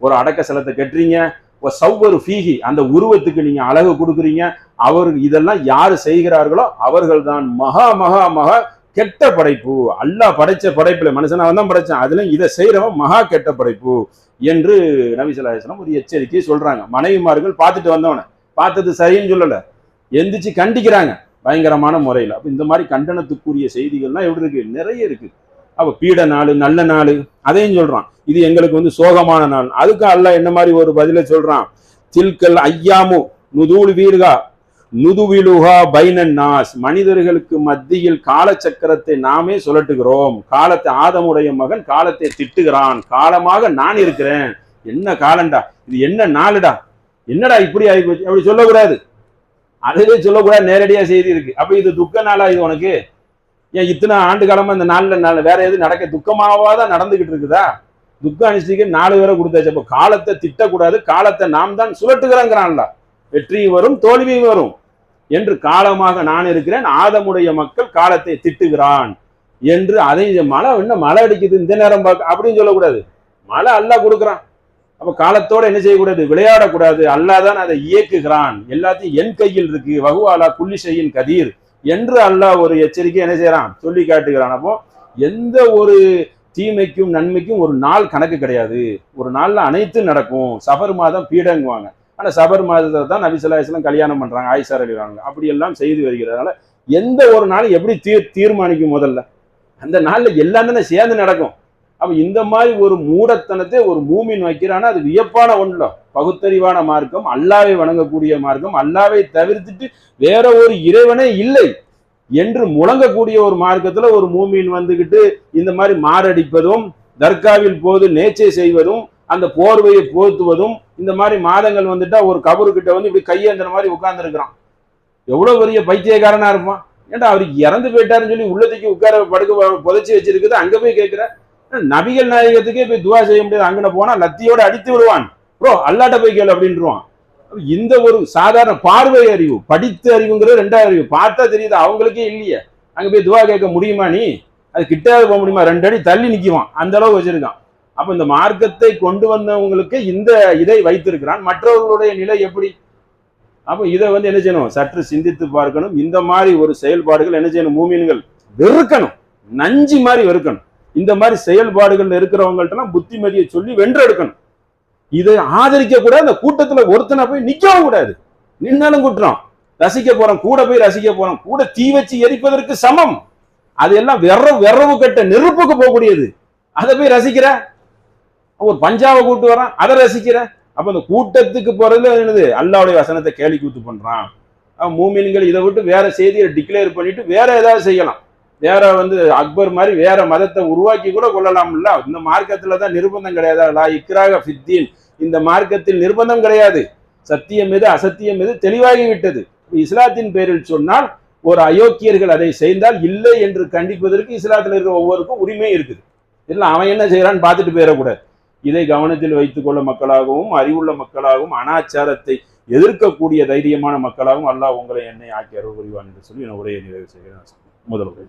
Speaker 1: ஒரு அடக்க ஸ்தலத்தை கட்டுறீங்க, ஒரு சவ்வரு ஃபீஹி அந்த உருவத்துக்கு நீங்க அழகு கொடுக்குறீங்க. அவருக்கு இதெல்லாம் யாரு செய்கிறார்களோ அவர்கள் தான் மகா மகா மகா கெட்ட படைப்பு. அல்லாஹ் படைச்ச படைப்புல மனுஷன் அவன் தான் படைச்சான், அதுல இதை செய்யறவன் மகா கெட்ட படைப்பு என்று நபி ஸல்லல்லாஹு அலைஹி வஸல்லம் ஒரு எச்சரிக்கையை சொல்றாங்க. மனைவிமார்கள் பார்த்துட்டு வந்தவன பார்த்தது சரின்னு சொல்லல, எந்திரிச்சு கண்டிக்கிறாங்க பயங்கரமான முறையில். அப்ப இந்த மாதிரி கண்டனத்துக்குரிய செய்திகள்லாம் எப்படி இருக்கு? நிறைய இருக்கு. அப்ப பீட நாள் நல்ல நாள் அதையும் சொல்றான், இது எங்களுக்கு சோகமான நாள். அதுக்கு அல்லாஹ் என்ன மாதிரி ஒரு பதில சொல்றான்? தில்கல் ஐயாமு நுதூல் வீர்கா நுதுவிலுகா பைனன் நாஸ், மனிதர்களுக்கு மத்தியில் காலச்சக்கரத்தை நாமே சுழட்டுகிறோம். காலத்தை ஆதமுடைய மகன் காலத்தை திட்டுகிறான், காலமாக நான் இருக்கிறேன். என்ன காலண்டா இது? என்ன நாளுடா? என்னடா இப்படி ஆகிப்போச்சு? அப்படி சொல்லக்கூடாது, அதுவே சொல்லக்கூடாது. நேரடியா செய்தி இருக்கு. அப்ப இது துக்க நாளா இது உனக்கு? ஏன் இத்தனை ஆண்டு காலமா இந்த நாள்ல வேற எது நடக்க துக்கமாவாதான் நடந்துகிட்டு இருக்குதா? துக்க அனுஷ்டிக்க 4 பேரை கொடுத்தாச்சு. அப்ப காலத்தை திட்டக்கூடாது, காலத்தை நாம் தான் சுழட்டுகிறோங்கிறான்ல. வெற்றி வரும் தோல்வி வரும் என்று காலமாக நான் இருக்கிறேன், ஆதமுடைய மக்கள் காலத்தை திட்டுகிறான் என்று. அதை மழை என்ன மழை அடிக்குது இந்த நேரம் பார்க்க அப்படின்னு சொல்லக்கூடாது. மழை அல்லாஹ் கொடுக்குறான். அப்ப காலத்தோட என்ன செய்யக்கூடாது? விளையாடக்கூடாது. அல்லாஹ் தான் அதை இயக்குகிறான், எல்லாத்தையும் என் கையில் இருக்கு. வஹுவ குல்லி ஷைஇன் கதீர் என்று அல்லாஹ் ஒரு எச்சரிக்கை என்ன செய்யறான்? சொல்லி காட்டுகிறான். அப்போ எந்த ஒரு தீமைக்கும் நன்மைக்கும் ஒரு நாள் கணக்கு கிடையாது. ஒரு நாள்ல அனைத்தும் நடக்கும். சஃபர் மாதம் பீடங்குவாங்க, ஆனா சபர் மாதத்தை தான் நபி ஸல்லல்லாஹு அலைஹி வஸல்லம் கல்யாணம் பண்றாங்க, ஆயிஷா ரலியல்லாஹு அன்ஹா. அப்படி எல்லாம் செய்து வருகிறதுனால எந்த ஒரு நாளும் எப்படி தீர்மானிக்கும்? முதல்ல அந்த நாள்ல எல்லாம் தானே சேர்ந்து நடக்கும். அப்ப இந்த மாதிரி ஒரு மூடத்தனத்தை ஒரு மூமின் வைக்கிறான்னா அது வியப்பான ஒன்றுல. பகுத்தறிவான மார்க்கம், அல்லாவை வணங்கக்கூடிய மார்க்கம், அல்லாவை தவிர்த்துட்டு வேற ஒரு இறைவனே இல்லை என்று முழங்கக்கூடிய ஒரு மார்க்கத்துல ஒரு மூமின் வந்துகிட்டு இந்த மாதிரி மாரடிப்பதும், தர்காவில் போது நேச்சை செய்வதும், அந்த போர்வையை போர்த்துவதும், இந்த மாதிரி மாதங்கள் வந்துட்டா ஒரு கபரு கிட்ட இப்படி கையேந்திர மாதிரி உட்கார்ந்து இருக்கிறான். எவ்வளவு பெரிய பைத்தியக்காரனா இருப்பான். ஏன்டா அவருக்கு இறந்து போயிட்டாருன்னு சொல்லி உள்ளத்துக்கு உட்கார படுக்க புதைச்சி வச்சிருக்குது. அங்க போய் கேட்கிற நபிகள் நாயகத்துக்கே போய் துவா செய்ய முடியாது. அங்கன போனா லத்தியோட அடித்து விடுவான். ப்ரோ அல்லாட்ட போய் கேளு அப்படின்றான். இந்த ஒரு சாதாரண பார்வை அறிவு, படித்த அறிவுங்கிறது 2வது அறிவு. பார்த்தா தெரியுது, அவங்களுக்கே இல்லையே. அங்க போய் துவா கேட்க முடியுமா? நீ அது கிட்டாவது போக முடியுமா? 2 அடி தள்ளி நிக்குவான், அந்த அளவு வச்சிருக்கான். அப்ப இந்த மார்க்கத்தை கொண்டு வந்தவங்களுக்கு இந்த இதை வைத்திருக்கிறான். மற்றவர்களுடைய நிலை எப்படி? அப்ப இதை என்ன செய்யணும்? சற்று சிந்தித்து பார்க்கணும். இந்த மாதிரி ஒரு செயல்பாடுகள் என்ன செய்யணும்? மூமின்கள் வெறுக்கணும், நஞ்சி மாதிரி வெறுக்கணும். இந்த மாதிரி செயல்பாடுகள் இருக்கிறவங்கள்ட்ட புத்திமதியை சொல்லி வென்றெடுக்கணும். இதை ஆதரிக்க கூடாது. அந்த கூட்டத்துல ஒருத்தனை போய் நிக்கவும் கூடாது. நின்னாலும் குற்றம். ரசிக்க போறோம், கூட போய் ரசிக்க போறோம், கூட தீ வச்சு எரிப்பதற்கு சமம். அது எல்லாம் விரவு கட்ட நெருப்புக்கு போகக்கூடியது. அதை போய் ரசிக்கிற, ஒரு பஞ்சாவை கூட்டு வரான், அதை ரசிக்கிற. அப்ப அந்த கூட்டத்துக்கு போறதுல என்னது? அல்லாஹ்வுடைய வசனத்தை கேலி கூத்து பண்றான். மூமின்கள் இதை விட்டு வேற செய்தியை டிக்ளேர் பண்ணிட்டு வேற ஏதாவது செய்யலாம். வேற அக்பர் மாதிரி வேற மதத்தை உருவாக்கி கூட கொள்ளலாம்ல. இந்த மார்க்கத்துல தான் நிர்பந்தம் கிடையாது. லா இக்ராஹ ஃபித்தீன், இந்த மார்க்கத்தில் நிர்பந்தம் கிடையாது. சத்தியம் எது அசத்தியம் எது தெளிவாகி விட்டது. இஸ்லாத்தின் பேரில் சொன்னால் ஒரு அயோக்கியர்கள் அதை செய்தால் இல்லை என்று கண்டிப்பதற்கு இஸ்லாத்தில் இருக்கிற ஒவ்வொருக்கும் உரிமை இருக்குது. இல்லை அவன் என்ன செய்யறான்னு பார்த்துட்டு போயிடக்கூடாது. இதை கவனத்தில் வைத்துக் கொள்ள மக்களாகவும், அறிவுள்ள மக்களாகவும், அனாச்சாரத்தை எதிர்க்கக்கூடிய தைரியமான மக்களாகவும் அல்லாஹ் உங்களை என்னை ஆக்கி அருள் புரிவான் என்று சொல்லி நான் உரையை நிறைவு செய்கிறேன். முதல் உரை.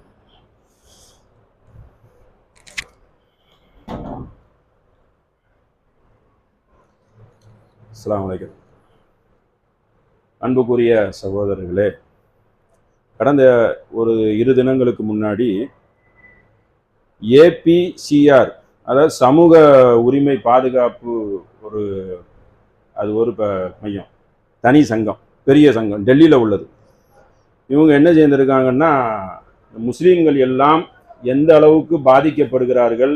Speaker 1: அஸ்ஸலாமு அலைக்கும். அன்புக்குரிய சகோதரர்களே, கடந்த ஒரு 2 தினங்களுக்கு முன்னாடி APCR, அதாவது சமூக உரிமை பாதுகாப்பு ஒரு மையம், தனி சங்கம், பெரிய சங்கம், டெல்லியில் உள்ளது. இவங்க என்ன செய்திருக்காங்கன்னா, முஸ்லீம்கள் எல்லாம் எந்த அளவுக்கு பாதிக்கப்படுகிறார்கள்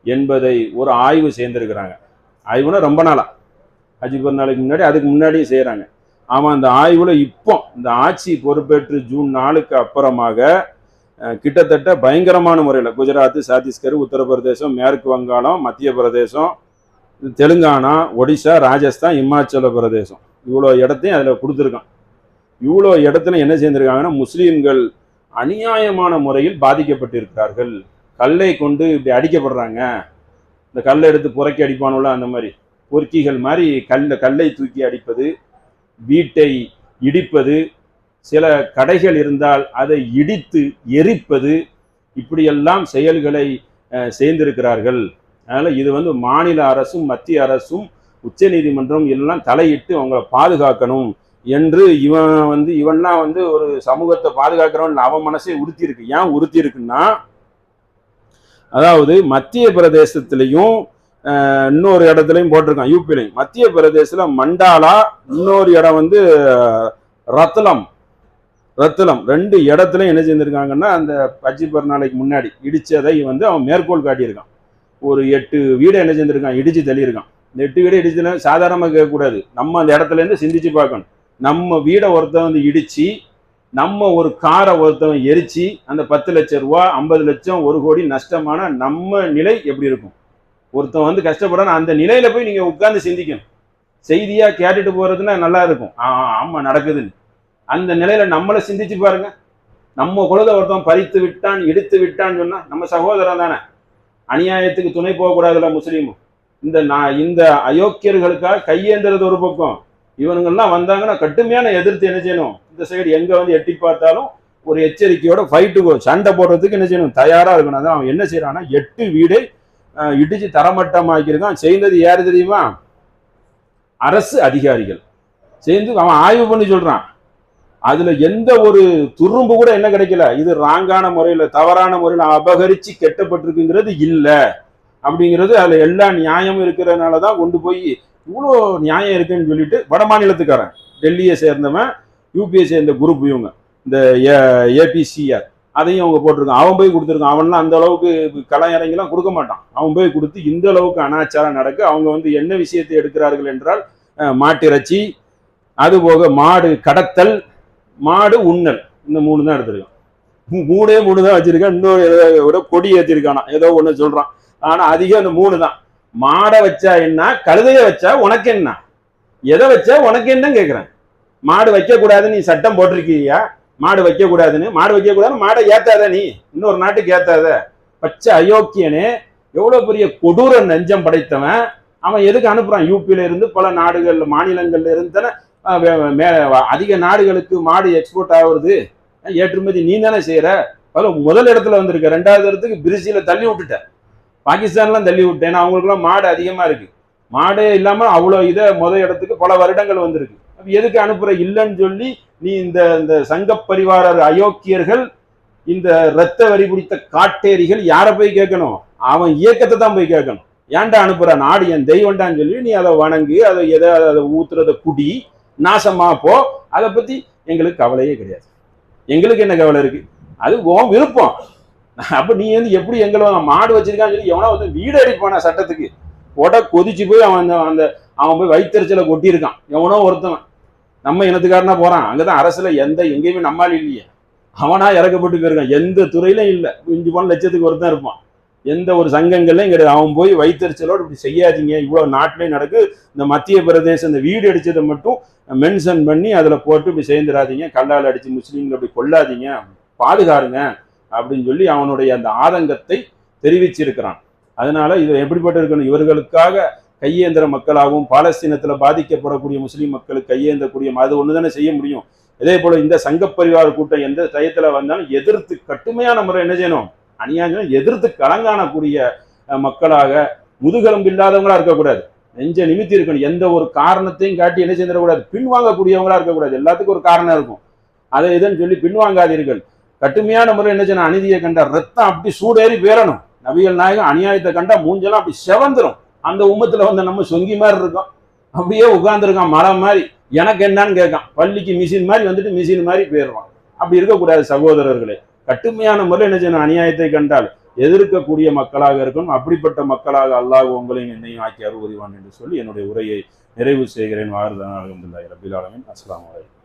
Speaker 1: என்பதை ஒரு ஆய்வு செய்திருக்கிறாங்க. ஆய்வுனா ரொம்ப நாளா, ஹஜ் பெருநாளுக்கு முன்னாடி, அதுக்கு முன்னாடியும் செய்கிறாங்க. அவன் அந்த ஆய்வுல இப்போ இந்த ஆட்சி பொறுப்பேற்று ஜூன் 4க்கு அப்புறமாக கிட்டத்தட்ட பயங்கரமான முறையில் குஜராத், சத்தீஸ்கர், உத்தரப்பிரதேசம், மேற்கு வங்காளம், மத்திய பிரதேசம், தெலுங்கானா, ஒடிசா, ராஜஸ்தான், இமாச்சல பிரதேசம் இவ்வளோ இடத்தையும் அதில் கொடுத்துருக்கான். இவ்வளோ இடத்துல என்ன செய்திருக்காங்கன்னா முஸ்லீம்கள் அநியாயமான முறையில் பாதிக்கப்பட்டிருக்கிறார்கள். கல்லை கொண்டு இப்படி அடிக்கப்படுறாங்க. இந்த கல்லை எடுத்து புறக்கி அடிப்பானுள்ள அந்த மாதிரி பொறுக்கிகள் மாதிரி கல்லை தூக்கி அடிப்பது, வீட்டை இடிப்பது, சில கடைகள் இருந்தால் அதை இடித்து எரிப்பது, இப்படியெல்லாம் செயல்களை செய்திருக்கிறார்கள். அதனால் இது மாநில அரசும் மத்திய அரசும் உச்ச நீதிமன்றம் எல்லாம் தலையிட்டு அவங்களை பாதுகாக்கணும் என்று இவன்லாம் ஒரு சமூகத்தை பாதுகாக்கிறவன் அவன் மனசே உறுத்தி இருக்கு. ஏன் உறுத்தி இருக்குன்னா, அதாவது மத்திய பிரதேசத்திலையும் இன்னொரு இடத்துலையும் போட்டிருக்கான், யூபிலையும். மத்திய பிரதேசத்துல மண்டாலா, இன்னொரு இடம் ரத்லம் 2 இடத்துல என்ன செஞ்சிருக்காங்கன்னா அந்த பஜ்ஜி பெருநாளைக்கு முன்னாடி இடிச்சதை அவன் மேற்கோள் காட்டியிருக்கான். ஒரு 8 வீடை என்ன செஞ்சிருக்கான், இடிச்சு தள்ளியிருக்கான். இந்த 8 வீடை இடிச்சு சாதாரணமாக கேட்கக்கூடாது, நம்ம அந்த இடத்துல இருந்து சிந்திச்சு பார்க்கணும். நம்ம வீடை ஒருத்தன் இடிச்சு, நம்ம ஒரு காரை ஒருத்தவன் எரிச்சு, அந்த 10 லட்சம் ரூபா, 50 லட்சம், 1 கோடி நஷ்டமான நம்ம நிலை எப்படி இருக்கும்? ஒருத்தன் கஷ்டப்படான அந்த நிலையில போய் நீங்க உட்கார்ந்து சிந்திக்கணும். செய்தியா கேட்டுட்டு போறதுன்னா நல்லா இருக்கும், ஆமா நடக்குதுன்னு. அந்த நிலையில நம்மளை சிந்திச்சு பாருங்க. நம்ம குலத்தை ஒருத்தன் பறித்து விட்டான், இடித்து விட்டான்னு சொன்னா நம்ம சகோதரன் தானே. அநியாயத்துக்கு துணை போகக்கூடாதுல்ல முஸ்லீமும். இந்த அயோக்கியர்களுக்காக கையேந்துறது ஒரு பக்கம், இவனுங்கெல்லாம் வந்தாங்கன்னா கட்டுமையான எதிர்த்து என்ன செய்யணும், இந்த சைடு எங்க எட்டி பார்த்தாலும் ஒரு எச்சரிக்கையோட ஃபைட்டுக்கு சண்டை போடுறதுக்கு என்ன செய்யணும், தயாரா இருக்கணும். அதான் அவன் என்ன செய்யறான்னா 8 வீடை இடிச்சு தரமட்டமாக்கியிருக்கான். செய்தது யாரு தெரியுமா? அரசு அதிகாரிகள் சேர்ந்து அவன் ஆய்வு பண்ணி சொல்றான். அதுல எந்த ஒரு துரும்பு கூட என்ன கிடைக்கல, இது ராங்கான முறையில தவறான முறையில அபகரிச்சு கெட்டப்பட்டிருக்குங்கிறது இல்ல அப்படிங்கிறது. அதுல எல்லா நியாயமும் இருக்கிறதுனாலதான் கொண்டு போய் இவ்வளோ நியாயம் இருக்குன்னு சொல்லிட்டு வட மாநிலத்துக்காரன், டெல்லியை சேர்ந்தவன், யூபியை சேர்ந்த குரூப், இவங்க இந்த ஏபிசிஆர், அதையும் அவங்க போட்டிருக்கான். அவன் போய் கொடுத்துருக்கான். அவன்லாம் அந்த அளவுக்கு கலையரங்கெல்லாம் கொடுக்க மாட்டான். அவன் போய் கொடுத்து இந்த அளவுக்கு அனாச்சாரம் நடக்கு. அவங்க என்ன விஷயத்தை எடுக்கிறார்கள் என்றால் மாட்டிறைச்சி, அதுபோக மாடு கடத்தல், மாடு உண்ணல், இந்த 3 தான் எடுத்திருக்கான். 3 தான் வச்சிருக்கான். இன்னொரு கொடி ஏற்றிருக்கானா ஏதோ ஒண்ணு சொல்றான். ஆனா அதிகம் அந்த 3 தான். மாடை வச்சா என்ன, கழுதைய வச்சா உனக்கு என்ன, எதை வச்சா உனக்கு என்னன்னு கேட்கிறேன். மாடு வைக்க கூடாதுன்னு நீ சட்டம் போட்டிருக்கியா? மாடு வைக்க கூடாதுன்னு, மாடு வைக்க கூடாதுன்னு மாடை ஏத்தாத, நீ இன்னொரு நாட்டுக்கு ஏத்தாத. பச்சை அயோக்கியனே, எவ்வளவு பெரிய கொடூர நெஞ்சம் படைத்தவன். அவன் எதுக்கு அனுப்புறான்? யூபியில இருந்து பல நாடுகள், மாநிலங்கள்ல இருந்து அதிக நாடுகளுக்கு மாடு எக்ஸ்போர்ட் ஆகுறது, ஏற்றுமதி நீ தானே செய்யற. முதல் இடத்துல வந்திருக்க, 2வது இடத்துக்கு பிரேசில தள்ளி விட்டுட்ட, பாகிஸ்தான்லாம் தள்ளி விட்டேன். அவங்களுக்குலாம் மாடு அதிகமா இருக்கு. மாடே இல்லாம அவ்வளோ முதல் இடத்துக்கு பல வருடங்கள் வந்திருக்கு. எதுக்கு அனுப்புற? இல்லைன்னு சொல்லி நீ இந்த சங்க பரிவாரர் அயோக்கியர்கள், இந்த இரத்த வரி பிடித்த காட்டேரிகள் யாரை போய் கேட்கணும்? அவன் இயக்கத்தை தான் போய் கேட்கணும். ஏன்டா அனுப்புற? நாடு என் தெய்வம்டான்னு சொல்லி நீ அதை வணங்கு, அதை ஊத்துறத குடி, நாசமா போ. அதை பத்தி எங்களுக்கு கவலையே கிடையாது. எங்களுக்கு என்ன கவலை இருக்கு? அது உன் விருப்பம். அப்ப நீ எப்படி எங்களை மாடு வச்சிருக்கான்னு சொல்லி எவனா வீடு அடிப்பான சட்டத்துக்கு கொதிச்சு போய் அவன் போய் வயிற்றுச்சலை கொட்டியிருக்கான். எவனோ ஒருத்தவன் நம்ம இனத்துக்காரனா போறான். அங்கதான் அரசுல எங்கேயுமே நம்மால் இல்லையே, அவனா இறக்கப்பட்டு போயிருக்கான். எந்த துறையிலும் இல்லை. 5 லட்சத்துக்கு ஒருத்தன் இருப்பான். எந்த ஒரு சங்கங்கள்லையும் கிடையாது. அவன் போய் வயிற்றுச்சலோடு இப்படி செய்யாதீங்க, இவ்வளவு நாட்டிலையும் நடக்கு. இந்த மத்திய பிரதேசம் இந்த வீடு அடிச்சதை மட்டும் மென்ஷன் பண்ணி அதுல போட்டு இப்படி சேர்ந்துடாதீங்க, கல்லால் அடிச்சு முஸ்லீம்களை அப்படி கொள்ளாதீங்க, பாதுகாருங்க அப்படின்னு சொல்லி அவனுடைய அந்த ஆதங்கத்தை தெரிவிச்சிருக்கிறான். அதனால இது எப்படிப்பட்ட இருக்கணும்? இவர்களுக்காக கையேந்திர மக்களாகவும் பாலஸ்தீனத்துல பாதிக்கப்படக்கூடிய முஸ்லீம் மக்களுக்கு கையேந்தக்கூடிய அது ஒண்ணுதானே செய்ய முடியும். இதே போல இந்த சங்கப்பரிவார கூட்டம் எந்த டயத்துல வந்தாலும் எதிர்த்து கட்டுமையான முறை என்ன செய்யணும்? அநியாயம் எதிர்த்து கலங்காணக்கூடிய மக்களாக, முதுகெலும்பு இல்லாதவங்களா இருக்கக்கூடாது, நெஞ்ச நிமித்தி இருக்கணும். எந்த ஒரு காரணத்தையும் காட்டி என்ன செய்யக்கூடாது? பின்வாங்கக்கூடியவங்களா இருக்கக்கூடாது. எல்லாத்துக்கும் ஒரு காரணம் இருக்கும். அதை எதுன்னு சொல்லி பின்வாங்காதீர்கள். கட்டுமையான முறை என்ன செய்யணும்? அநீதியை கண்டா ரத்தம் அப்படி சூடேறி பேரணும். நபிகள் நாயகம் அநியாயத்தை கண்டா மூஞ்செல்லாம் அப்படி செவந்துரும். அந்த உம்மத்துல நம்ம சொங்கி மாதிரி இருக்கோம், அப்படியே உட்கார்ந்துருக்கான் மரம் மாதிரி. எனக்கு என்னன்னு கேட்கான். பள்ளிக்கு மிஷின் மாதிரி மிஷின் மாதிரி போயிடுவான். அப்படி இருக்கக்கூடாது சகோதரர்களே. கட்டுமையான முறை என்ன செய்யணும்? அநியாயத்தை கண்டால் எதிர்க்கக்கூடிய மக்களாக இருக்கணும். அப்படிப்பட்ட மக்களாக அல்லாஹ் உங்களையும் என்னையும் ஆக்கி அருள் புரிவான் என்று சொல்லி என்னுடைய உரையை நிறைவு செய்கிறேன். வாழ்தான் அல்ஹம்துலில்லாஹி ரப்பில் ஆலமீன். அஸ்ஸலாமு அலைக்கும்.